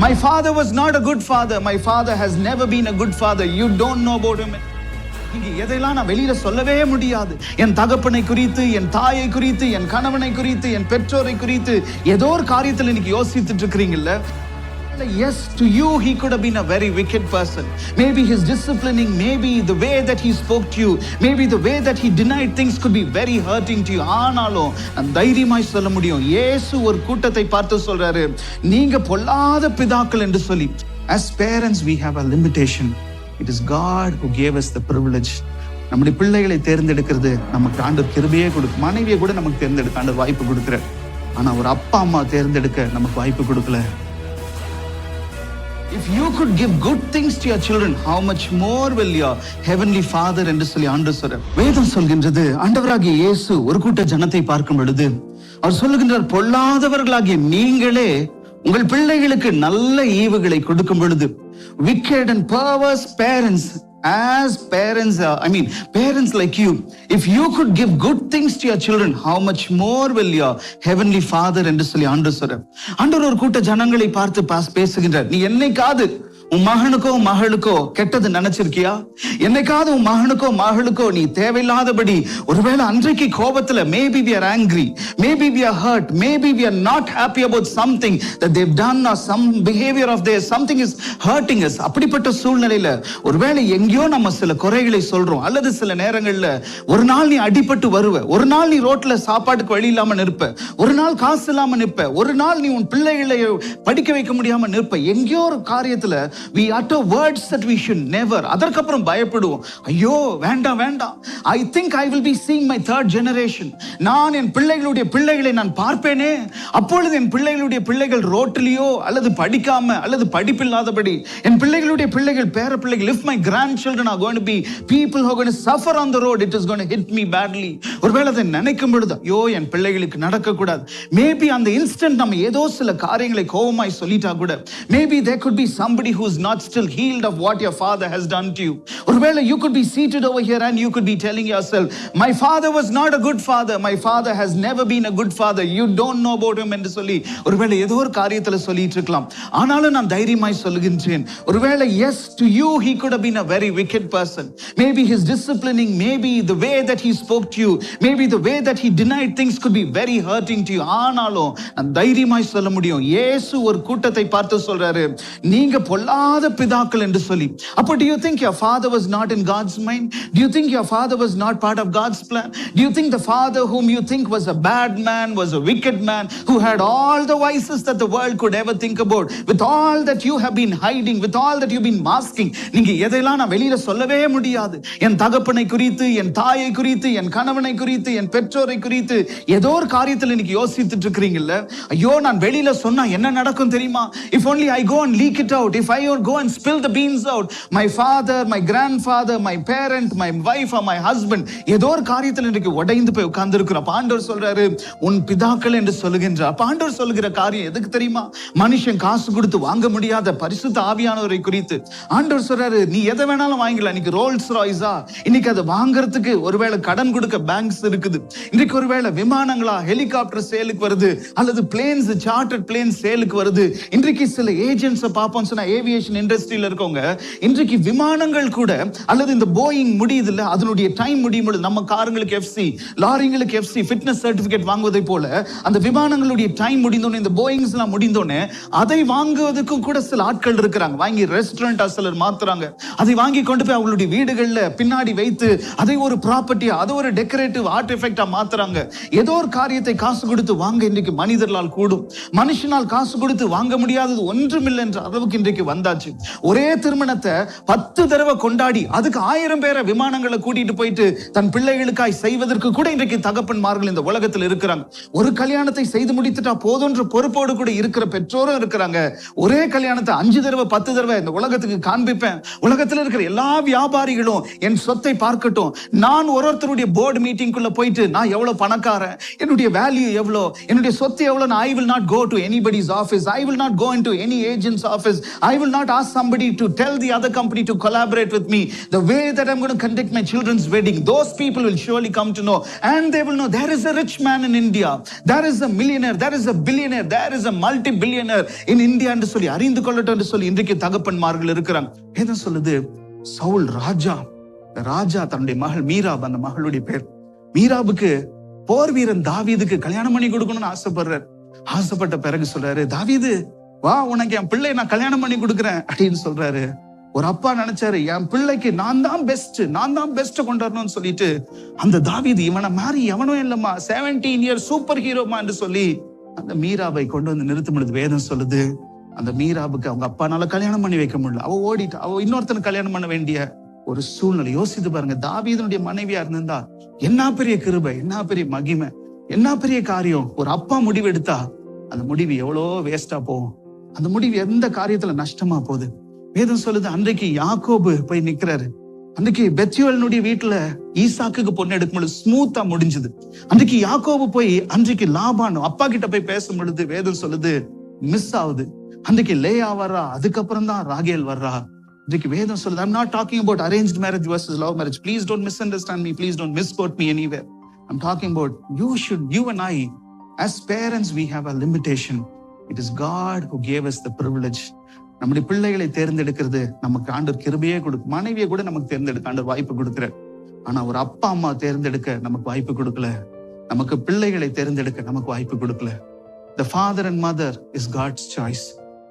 My father was not a good father. My father has never been a good father. You don't know about him. நீங்க எதையெல்லாம் நான் வெளியில சொல்லவே முடியாது. என் தகப்பனை குறித்து, என் தாயை குறித்து, என் கணவனை குறித்து, என் பெற்றோரை குறித்து ஏதோ ஒரு காரியத்தில் இன்னைக்கு யோசித்துட்டு இருக்கிறீங்கல்ல. Yes, to you he could have been a very wicked person. Maybe his disciplining, maybe the way that he spoke to you, maybe the way that he denied things could be very hurting to you. ஆனாலும் நான் தைரியமாய் சொல்ல முடியும், இயேசு ஒரு கூட்டத்தை பார்த்து சொல்றாரு, நீங்க பொல்லாத பிதாக்கள் என்று சொல்லி. As parents we have a limitation. It is God who gave us the privilege. நம்முடைய பிள்ளைகளை தேர்ந்தெடுக்கிறது நமக்கு ஆண்டவர் கிருபையே கொடுக்கும். மனைவியை கூட நமக்கு தேர்ந்தெடுக்க ஆண்டவர் வாய்ப்பு கொடுக்கிறார். ஆனா ஒரு அப்பா அம்மா தேர்ந்தெடுக்க நமக்கு வாய்ப்பு கொடுக்கல. If you could give good things to your children, how much more will your heavenly Father என்று சொல்லி ஆண்டவர் சொல்றார். வேதம் சொல்கின்றது, ஆண்டவராகிய இயேசு ஒரு கூட்ட ஜனத்தை பார்க்கும் பொழுது அவர் சொல்லுகின்றார், பொல்லாதவர்களாகிய நீங்களே உங்கள் பிள்ளைகளுக்கு நல்ல ஈவுகளை கொடுக்கும் பொழுது, wicked and perverse parents, as parents, parents like you, if you could give good things to your children, how much more will your heavenly Father என்று சொல்லி ஆண்டவர் சொல்றார். ஆண்டவர் ஒரு கூட்ட ஜனங்களை பார்த்து பேசுகின்றார். நீ என்னைக்காவது உன் மகனுக்கோ மகளுக்கோ கெட்டது நினைச்சிருக்கியா? என்னைக்காவது உன் மகனுக்கோ மகளுக்கோ நீ தேவையில்லாதபடி ஒருவேளை அன்றைக்கு கோபத்துல maybe we are angry, maybe we are hurt, maybe we are not happy about something that they've done or some behavior of theirs, something is hurting us. அப்படிப்பட்ட சூழ்நிலையில ஒருவேளை எங்கேயோ நம்ம சில குறைகளை சொல்றோம், அல்லது சில நேரங்கள்ல ஒரு நாள் நீ அடிபட்டு வருவ, ஒரு நாள் நீ ரோட்ல சாப்பாட்டுக்கு வழி இல்லாம நிற்ப, ஒரு நாள் காசு இல்லாம நிற்ப, ஒரு நாள் நீ உன் பிள்ளைகளை படிக்க வைக்க முடியாம நிற்ப. எங்கேயோ ஒரு காரியத்துல we utter words that we should never. அதற்கப்புறம் பயப்படுவோம், ஐயோ வேண்டாம் வேண்டாம், I think I will be seeing my third generation. நான் என் பிள்ளைகளுடைய பிள்ளைகளை நான் பார்ப்பேனே, அப்பொழுது என் பிள்ளைகளுடைய பிள்ளைகள் ரோட்டிலேயோ அல்லது படிக்காம அல்லது படிப்பில்லாதபடி என் பிள்ளைகளுடைய பிள்ளைகள் பேர பிள்ளைகள், if my grandchildren are going to be people who are going to suffer on the road, it is going to hit me badly. ஒருவேளை அதை நினைக்கும் பொழுது ஐயோ என் பிள்ளைகளுக்கு நடக்க கூடாது. மேபி அந்த இன்ஸ்டன்ட் நம்ம ஏதோ சில காரியங்களை கோபமாய் சொல்லிட்டா கூட, maybe there could be somebody who is not still healed of what your father has done to you. ஒருவேளை you could be seated over here and you could be telling yourself, my father was not a good father, my father has never been a good father, you don't know about him என்று சொல்லி ஒருவேளை ஏதோ ஒரு காரியத்துல சொல்லிட்டு இருக்கலாம். ஆனாலும் நான் தைரியமாய் சொல்லுகின்றேன், ஒருவேளை yes, to you he could have been a very wicked person. Maybe his disciplining, maybe the way that he spoke to you, maybe the way that he denied things could be very hurting to you. ஆனாலும் நான் தைரியமாய் சொல்ல முடியும், இயேசு ஒரு கூட்டத்தை பார்த்து சொல்றாரு, நீங்க பொல்லாத பிதாக்கள் என்று சொல்லி. அப்போ do you think your father was not in God's mind? Do you think your father was not part of God's plan? Do you think the father whom you think was a bad man, was a wicked man, who had all the vices that the world could ever think about, with all that you have been hiding, with all that you've been masking? நீங்க எதையெல்லாம் நான் வெளியில சொல்லவே முடியாது. என் தகப்பனை குறித்து, என் தாயை குறித்து, என் கணவனை குறித்து, என் பெற்றோரை குறித்து ஏதோ ஒரு காரியத்தில் இன்னைக்கு யோசித்துட்டு இருக்கிறீங்கல்ல, ஐயோ நான் வெளியில சொன்னா என்ன நடக்கும் தெரியுமா? If only I go and leak it out, if I go and spill the beans out, my father, my grandfather, my parent, my wife or my husband, ஏதோ ஒரு காரியத்தில் இன்றைக்கு உடைந்து போய் உட்கார்ந்து இருக்கிறோம். ஆண்டவர் சொல்றாரு, உன் பிதாக்கள் என்று சொல்லுகின்றார். ஆண்டவர் சொல்லுகிற காரியம் எதுக்கு தெரியுமா? மனுஷன் காசு கொடுத்து வாங்க முடியாத பரிசுத்த ஆவியானவரை குறித்து ஆண்டவர் சொல்றாரு, நீ எதை வேணாலும் வாங்கிக்கலாம். இன்னைக்கு ரோல்ஸ் ராய்ஸா, இன்னைக்கு அதை வாங்குறதுக்கு ஒருவேளை கடன் கொடுக்க பேங்க்ஸ் இருக்குது. இன்னைக்கு ஒருவேளை விமானங்களா, ஹெலிகாப்டர் சேலுக்கு வருது, அல்லது பிளேன்ஸ், சார்ட்டர்ட் பிளேன் சேலுக்கு வருது. இன்றைக்கு சில ஏஜென்ட்ஸ் பார்ப்போம் சொன்னா, ஏவியேஷன் இண்டஸ்ட்ரியில இருக்கவங்க இன்றைக்கு விமானங்கள் கூட, அல்லது இந்த போயிங் முடியுது இல்ல, அதனுடைய டைம் முடியும் பொழுது நம்ம காருங்களுக்கு எஃப்சி, லாரிங்களுக்கு எஃப்சி ஃபிட்னஸ் சர்டிபிகேட் வாங்குவதை போல அந்த விமானங்களுடைய டைம் முடிந்தோடனே, இந்த போயிங்ஸ் எல்லாம் முடிந்தோடனே அதை வாங்குவதற்கு கூட சில ஆட்கள் இருக்கிறாங்க. வாங்கி ரெஸ்டாரண்ட் சிலர் மாத்துறாங்க. அதை வாங்கி கொண்டு போய் அவங்களுடைய வீடுகள்ல பின்னாடி வைத்து அதை ஒரு ப்ராப்பர்ட்டியா, அதை ஒரு டெக்கரேட்டிவ் ஆர்ட் எஃபெக்டா மாத்துறாங்க. ஏதோ ஒரு காரியத்தை காசு கொடுத்து வாங்க இன்றைக்கு மனிதர்களால் கூடும், மனுஷனால் காசு கொடுத்து வாங்க முடியாதது ஒன்றுமில்லை என்ற அளவுக்கு இன்றைக்கு வந்தாச்சு. ஒரே திருமணத்தை 10 தடவை கொண்டாடி அதுக்கு 1000 பேரை விமானங்களை கூட்டிட்டு போயிட்டு தன் பிள்ளைகளுக்காய் செய்வதற்கு கூட இன்றைக்கு தகப்பன்மார்கள் இந்த உலகத்தில் இருக்கிறாங்க. ஒரு கல்யாணத்தை செய்து முடித்துட்டா போதுன்ற பொறுப்போடு கூட இருக்கிற பெற்றோரும் இருக்கிறாங்க. ஒரே கல்யாணத்தை 5 தடவை 10 தடவை இந்த உலகத்துக்கு காண்பிப்பேன். உலகத்தில் இருக்கிற எல்லா வியாபாரிகளும் என் சொத்தை பார்க்கட்டும். நான் ஒருத்தருடைய போர்டு மீட்டிங்குள்ள போயிட்டு நான் எவ்வளவு பணக்காரன், என்னுடைய வேல்யூ எவ்வளோ, என்னுடைய சொத்து எவ்வளோ, I will not go to anybody's office, I will not go into any agent's office, I will not ask somebody to tell the other company to collaborate with me. The way that I'm going to conduct my children's wedding, those people will surely come to know, and they will know there is a rich man man in India. There is a millionaire, there is a billionaire, there is a multi-billionaire in India என்று சொல்லி அறிந்து கொள்ளட்டும் என்று சொல்லி இன்றைக்கு தகப்பன்மார்கள் இருக்கிறாங்க. வேதம் சொல்லுது சவுல் ராஜா தன்னுடைய மகள் மீராப், அந்த மகளுடைய பேர் மீராபுக்கு போர் வீரன் தாவீதுக்கு கல்யாணம் பண்ணி கொடுக்கணும்னு ஆசைப்படுறாரு. ஆசைப்பட்ட பிறகு சொல்றாரு, தாவீது வா, உனக்கு என் பிள்ளை நான் கல்யாணம் பண்ணி கொடுக்குறேன் அப்படின்னு சொல்றாரு. ஒரு அப்பா நினைச்சாரு, என் பிள்ளைக்கு நான் தான் பெஸ்ட் கொண்டு வரணும்னு சொல்லிட்டு அந்த தாவீது இவனை மாறி எவனும் இல்லம்மா, 17 இயர் சூப்பர் ஹீரோமா என்று சொல்லி அந்த மீராபை கொண்டு வந்து நிறுத்தும் பொழுது வேதம் சொல்லுது அந்த மீராபுக்கு அவங்க அப்பானால கல்யாணம் பண்ணி வைக்க முடியல. அவ ஓடிட்டு அவ இன்னொருத்தனை கல்யாணம் பண்ண வேண்டிய ஒரு சூழ்நிலை. யோசித்து பாருங்க, தாவீதுனுடைய மனைவியா இருந்திருந்தா என்ன பெரிய கிருபை, என்ன பெரிய மகிமை, என்ன பெரிய காரியம். ஒரு அப்பா முடிவு எடுத்தா அந்த முடிவு எவ்வளோ வேஸ்டா போகும், அந்த முடிவு எந்த காரியத்துல நஷ்டமா போகுது. வேதம் சொல்லுது அன்றைக்கு யாக்கோபு போய் நிக்கிறாரு. அன்றைக்கு பெத்யூவேலுடைய வீட்டுல ஈசாக்குக்கு பொண்ணு எடுக்கும் பொழுது ஸ்மூத்தா முடிஞ்சது. அன்றைக்கு யாக்கோபு போய் அன்றைக்கு லாபான் அப்பா கிட்ட போய் பேசும் பொழுது வேதம் சொல்லுது மிஸ் ஆகுது. அன்றைக்கு லேயா வர்றா, அதுக்கப்புறம் தான் ராகேல் வர்றா. இன்றைக்கு வேதம் சொல்லுது, I'm not talking about arranged marriage versus love marriage. Please don't misunderstand me. Please don't misquote me anywhere. I'm talking about you and I, as parents, we have a limitation. It is God who gave us the privilege. நம்முடைய பிள்ளைகளை தேர்ந்தெடுக்கிறது நமக்கு ஆண்டவர் கிருபையே கொடுக்கும். மனைவியை கூட நமக்கு தேர்ந்தெடுக்க ஆண்டவர் வாய்ப்பு கொடுக்கிறார். ஆனா ஒரு அப்பா அம்மா தேர்ந்தெடுக்க நமக்கு வாய்ப்பு கொடுக்கல. நமக்கு பிள்ளைகளை தேர்ந்தெடுக்க நமக்கு வாய்ப்பு கொடுக்கல. The father and mother is God's choice.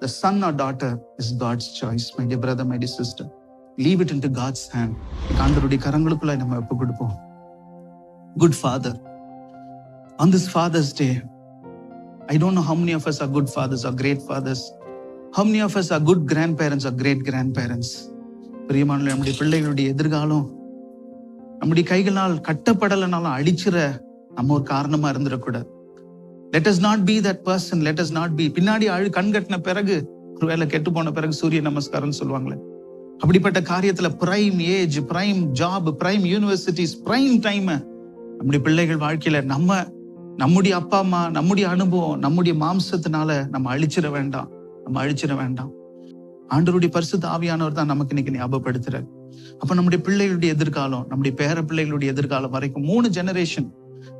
The son or daughter is God's choice. My dear brother, my dear sister, leave it into God's hand. ஆண்டவருடைய கரங்களுக்குள்ள நம்ம ஒப்பு கொடுப்போம். Good father. On this Father's Day, I don't know how many of us are good fathers or great fathers. How many of us are good grandparents or great grandparents? பிரியமானவர்களே, நம்முடைய பிள்ளைகளுடைய எதிர்காலம் நம்முடைய கைகளால் கட்டப்படலைனாலும் அழிச்சிற நம்ம ஒரு காரணமா இருந்துடக்கூடாது. Let us not be that person. Let us not be பின்னாடி கண் கட்டின பிறகு ஒருவேளை கெட்டு போன பிறகு சூரிய நமஸ்காரம் சொல்லுவாங்களே, அப்படிப்பட்ட காரியத்துல prime age, prime job, prime universities, prime time நம்முடைய பிள்ளைகள் வாழ்க்கையில நம்முடைய அப்பா அம்மா, நம்முடைய அனுபவம், நம்முடைய மாம்சத்தினால நம்ம அழிச்சிட வேண்டாம். ஆண்டவருடைய பரிசுத்த ஆவியானவர் தான் நமக்கு இன்னைக்கு ஞாபகப்படுத்துறார். அப்ப நம்முடைய பிள்ளைகளுடைய எதிர்காலம், நம்முடைய பேர பிள்ளைகளுடைய எதிர்காலம் வரைக்கும் 3 generation,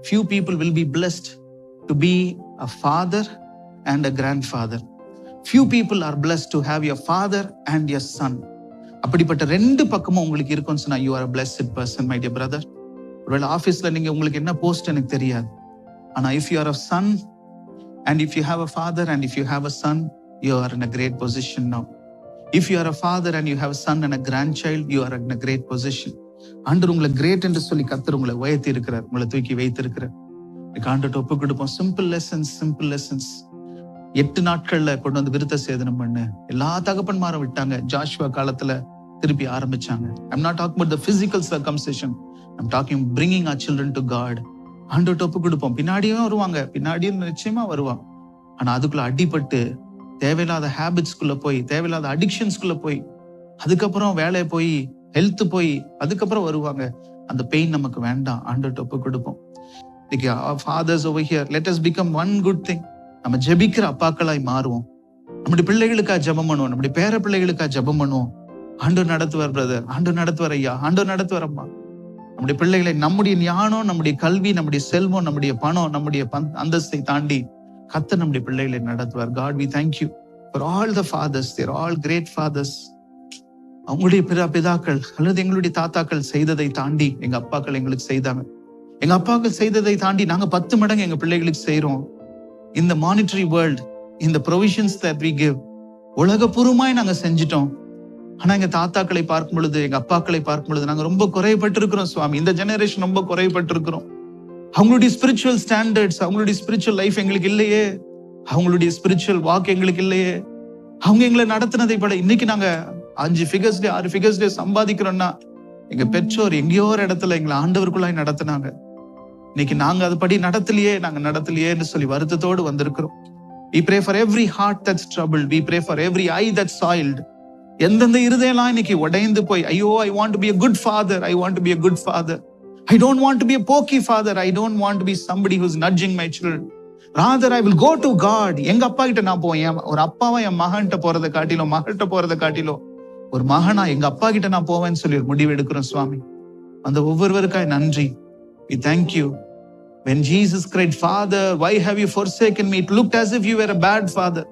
few people will be blessed to be a father and a grandfather. Few people are blessed to have your father and your son. அப்படிப்பட்ட 2 பக்கமும் உங்களுக்கு இருக்கும்னு சொன்னா you are a blessed person, my dear brother. ஒருவேளை ஆபீஸ்ல நீங்க உங்களுக்கு என்ன போஸ்ட் எனக்கு தெரியாது, ஆனா if you are a son and if you have a father and if you have a son, you are in a great position now. If you are a father and you have a son and a grandchild, you are in a great position. ஆண்டவர் உங்களை great என்று சொல்லி கர்த்தர் உங்களை உயர்த்தி இருக்கிறார், உங்களை தூக்கி வைத்திருக்கிறார். ஆண்டவர்ட்ட ஒப்பு கொடுப்போம். சிம்பிள் லெசன்ஸ் 8 நாட்கள்ல கொண்டு வந்து விருத்த சேதனம் பண்ணு. எல்லா தகப்பன்மாரும் விட்டாங்க, ஜாஷுவா காலத்துல திருப்பி ஆரம்பிச்சாங்க. I'm not talking about the physical circumcision. I'm talking bringing our children to God. ஆண்டவர்ட்ட ஒப்பு கொடுப்போம். பின்னாடியும் வருவாங்க, பின்னாடியும் நிச்சயமா வருவாங்க. ஆனா அதுக்குள்ள அடிபட்டு தேவையில்லாத ஹேபிட்ஸ்குள்ள போய், தேவையில்லாத அடிக்ஷன்ஸ்குள்ள போய், அதுக்கப்புறம் வேலையை போய், ஹெல்த் போய், அதுக்கப்புறம் வருவாங்க. அந்த பெயின் நமக்கு வேண்டாம். ஆண்டவர்ட்ட ஒப்பு கொடுப்போம். Fathers over here, let us become one good thing. நம்ம ஜெபிக்கிற அப்பாக்களாய் மாறுவோம். நம்முடைய பிள்ளைகளுக்காக ஜெபம் பண்ணுவோம், நம்முடைய பேர பிள்ளைகளுக்காக ஜெபம் பண்ணுவோம். ஆண்டவர் நடத்துவார் பிரதர், ஆண்டவர் நடத்துவார் ஐயா, ஆண்டவர் நடத்துவார் அம்மா. நம்முடைய பிள்ளைகளை நம்முடைய ஞானம், நம்முடைய கல்வி, நம்முடைய செல்வம், நம்முடைய பணம், நம்முடைய அந்தஸ்தை தாண்டி கர்த்தர் நம்முடைய பிள்ளைகளை நடத்துவார். God, we thank you for all the fathers. They're all great fathers. அவங்களுடைய பிதாக்கள் அல்லது எங்களுடைய தாத்தாக்கள் செய்ததை தாண்டி எங்க அப்பாக்கள் எங்களுக்கு செய்தாங்க. எங்க அப்பாக்கள் செய்ததை தாண்டி நாங்க 10 மடங்கு எங்க பிள்ளைகளுக்கு செய்யறோம். இந்த மானிட்டரி வேர்ல்ட், இந்த ப்ரொவிஷன்ஸ் that we give, உலகபூர்வமாய் நாங்க செஞ்சிட்டோம். ஆனா எங்க தாத்தாக்களை பார்க்கும் பொழுது, எங்க அப்பாக்களை பார்க்கும் பொழுது நாங்க ரொம்ப குறைபட்டிருக்கிறோம் சுவாமி. இந்த ஜெனரேஷன் ரொம்ப குறைபட்டிருக்கிறோம். அவங்களுடைய ஸ்பிரிச்சுவல் ஸ்டாண்டர்ட்ஸ், அவங்களுடைய ஸ்பிரிச்சுவல் லைஃப் எங்களுக்கு இல்லையே, அவங்களுடைய ஸ்பிரிச்சுவல் வாக் எங்களுக்கு இல்லையே. அவங்க எங்களை நடத்தினதை பட இன்னைக்கு நாங்க 5 figures day 6 figures day சம்பாதிக்கிறோம்னா எங்க பெற்றோர் எங்கேயோ ஒரு இடத்துல எங்களை ஆண்டவருக்குள்ளாய் நடத்தினாங்க. இன்னைக்கு நாங்க அதுபடி நடத்தலையேன்னு சொல்லி வருத்தத்தோடு வந்திருக்கிறோம். We pray for every heart that's troubled. We pray for every eye that's soiled. எந்தெந்த இருதயம்லாம் இன்னைக்கு உடைந்து போய், ஐயோ I want to be a good father, I want to be a good father. I don't want to be a pokey father. I don't want to be somebody who's nudging my children. Rather, I will go to God. எங்க அப்பா கிட்ட நான் போவேன். ஒரு அப்பாவா என் மகன்கிட்ட போறதை காட்டிலும், மகள்கிட்ட போறதை காட்டிலும், ஒரு மகனா எங்க அப்பா கிட்ட நான் போவேன்னு சொல்லி ஒரு முடிவு எடுக்கிறோம் சுவாமி. அந்த ஒவ்வொருவருக்காய் நன்றி. We thank you. When Jesus cried, Father, why have you forsaken me? It looked as if you were a bad father.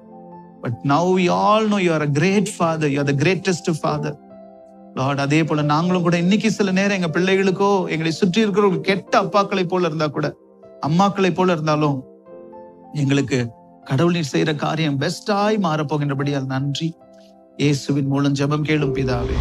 But now we all know you are a great father. You are the greatest father. Lord, அதே போல நாங்களும் கூட இன்னைக்கு சில நேரம் எங்க பிள்ளைகளுக்கோ எங்களை சுற்றி இருக்கிற ஒரு கெட்ட அப்பாக்களை போல இருந்தா கூட, அம்மாக்களை போல இருந்தாலும் எங்களுக்கு கடவுள் நீர் செய்யற காரியம் பெஸ்டாய் மாறப்போகின்றபடியால் நன்றி. இயேசுவின் மூலம் ஜெபம் கேளும் பிதாவே.